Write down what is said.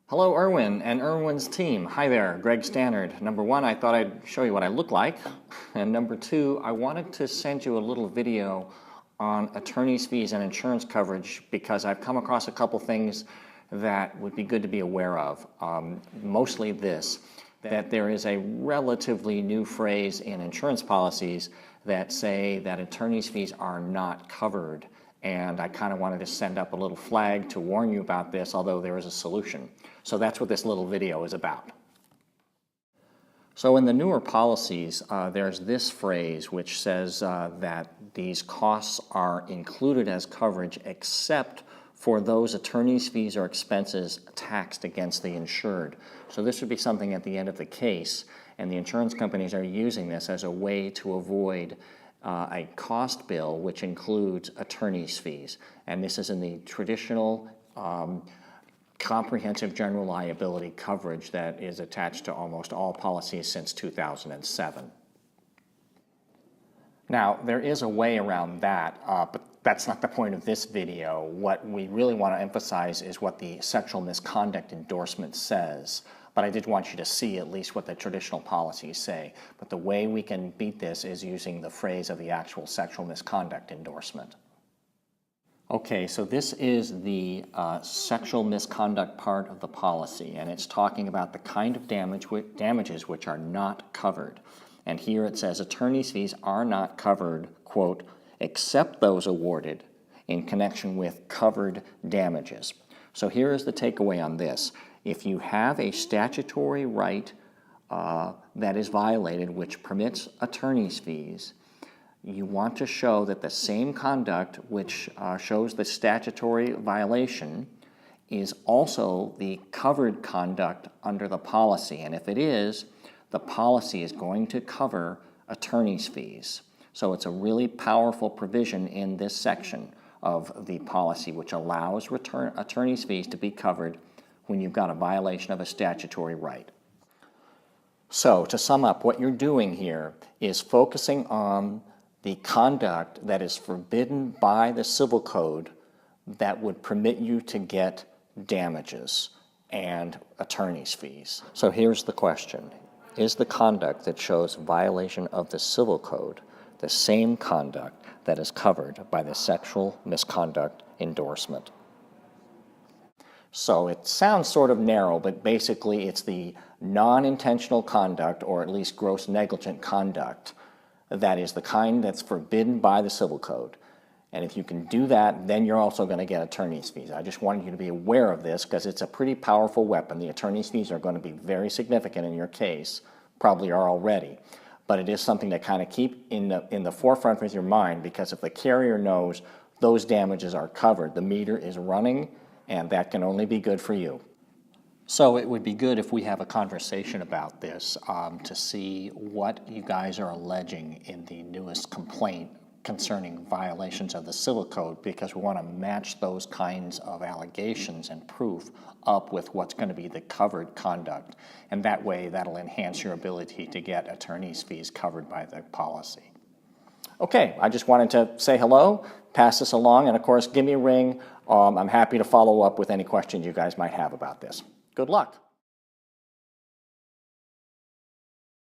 Hello, Erwin and Erwin's team. Hi there, Greg Stannard. Number one, I thought I'd show you what I look like. And number two, I wanted to send you a little video on attorney's fees and insurance coverage because I've come across a couple things that would be good to be aware of. Mostly this, that there is a relatively new phrase in insurance policies that say that attorney's fees are not covered. And I kind of wanted to send up a little flag to warn you about this, although there is a solution. So that's what this little video is about. So in the newer policies, there's this phrase which says that these costs are included as coverage except for those attorney's fees or expenses taxed against the insured. So this would be something at the end of the case, and the insurance companies are using this as a way to avoid a cost bill which includes attorney's fees. And this is in the traditional comprehensive general liability coverage that is attached to almost all policies since 2007. Now, there is a way around that, but that's not the point of this video. What we really want to emphasize is what the sexual misconduct endorsement says. But I did want you to see at least what the traditional policies say. But the way we can beat this is using the phrase of the actual sexual misconduct endorsement. Okay, so this is the sexual misconduct part of the policy, and it's talking about the kind of damages which are not covered. And here it says attorney's fees are not covered, quote, except those awarded in connection with covered damages. So here is the takeaway on this. If you have a statutory right that is violated which permits attorney's fees, you want to show that the same conduct which shows the statutory violation is also the covered conduct under the policy. And if it is, the policy is going to cover attorney's fees. So it's a really powerful provision in this section of the policy which allows attorney's fees to be covered when you've got a violation of a statutory right. So to sum up, what you're doing here is focusing on the conduct that is forbidden by the civil code that would permit you to get damages and attorney's fees. So here's the question. Is the conduct that shows violation of the civil code the same conduct that is covered by the sexual misconduct endorsement? So it sounds sort of narrow, but basically it's the non-intentional conduct, or at least gross negligent conduct, that is the kind that's forbidden by the civil code. And if you can do that, then you're also going to get attorney's fees. I just wanted you to be aware of this because it's a pretty powerful weapon. The attorney's fees are going to be very significant in your case, probably are already. But it is something to kind of keep in the forefront with your mind, because if the carrier knows those damages are covered, the meter is running, and that can only be good for you. So it would be good if we have a conversation about this to see what you guys are alleging in the newest complaint concerning violations of the civil code, because we want to match those kinds of allegations and proof up with what's going to be the covered conduct. And that way, that'll enhance your ability to get attorney's fees covered by the policy. Okay, I just wanted to say hello, pass this along, and of course, give me a ring. I'm happy to follow up with any questions you guys might have about this. Good luck.